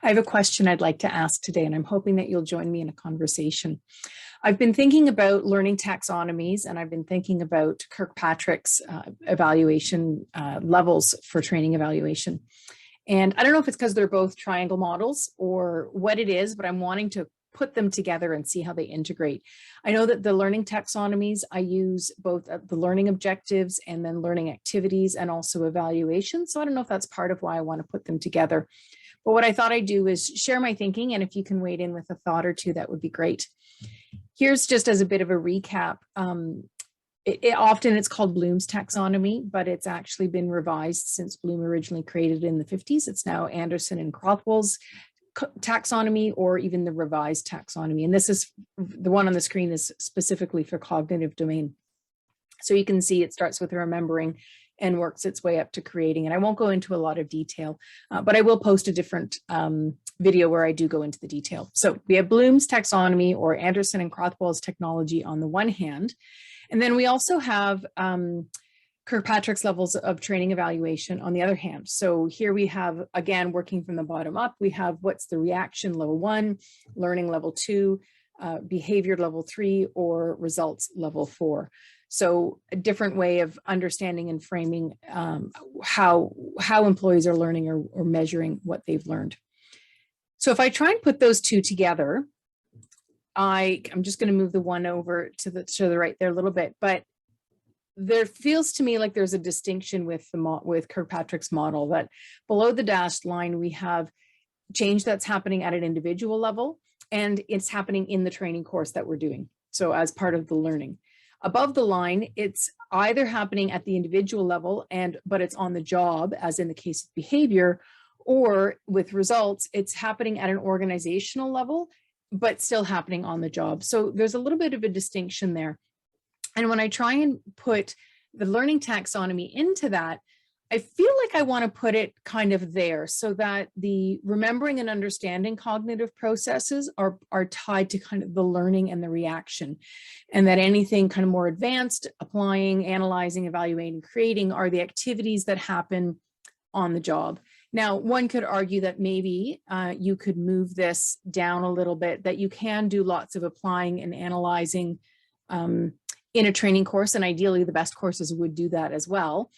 I have a question I'd like to ask today, and I'm hoping that you'll join me in a conversation. I've been thinking about learning taxonomies, and I've been thinking about Kirkpatrick's evaluation levels for training evaluation. And I don't know if it's because they're both triangle models or what it is, but I'm wanting to put them together and see how they integrate. I know that the learning taxonomies, I use both the learning objectives and then learning activities and also evaluation. So I don't know if that's part of why I want to put them together. But what I thought I'd do is share my thinking, and if you can wade in with a thought or two, that would be great. Here's just as a bit of a recap. Often it's called Bloom's taxonomy, but it's actually been revised since Bloom originally created it in the 50s. It's now Anderson and Rothwell's taxonomy, or even the revised taxonomy. And this is the one on the screen is specifically for cognitive domain. So you can see it starts with remembering and works its way up to creating. And I won't go into a lot of detail, but I will post a different video where I do go into the detail. So we have Bloom's taxonomy, or Anderson and Rothwell's technology on the one hand. And then we also have Kirkpatrick's levels of training evaluation on the other hand. So here we have, again, working from the bottom up, we have what's the reaction level 1, learning level 2, behavior level 3, or results level 4. So a different way of understanding and framing how employees are learning or measuring what they've learned. So if I try and put those two together, I'm just going to move the one over to the right there a little bit, but there feels to me like there's a distinction with Kirkpatrick's model, that below the dashed line, we have change that's happening at an individual level, and it's happening in the training course that we're doing. So as part of the learning. Above the line, it's either happening at the individual level, but it's on the job, as in the case of behavior, or with results, it's happening at an organizational level, but still happening on the job. So there's a little bit of a distinction there. And when I try and put the learning taxonomy into that, I feel like I want to put it kind of there so that the remembering and understanding cognitive processes are tied to kind of the learning and the reaction, and that anything kind of more advanced, applying, analyzing, evaluating, creating, are the activities that happen on the job. Now, one could argue that maybe you could move this down a little bit, that you can do lots of applying and analyzing in a training course, and ideally the best courses would do that as well.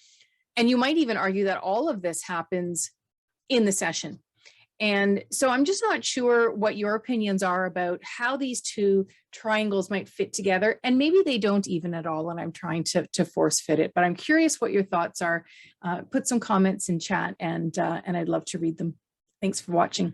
And you might even argue that all of this happens in the session. And so I'm just not sure what your opinions are about how these two triangles might fit together. And maybe they don't even at all, and I'm trying to force fit it. But I'm curious what your thoughts are. Put some comments in chat, and I'd love to read them. Thanks for watching.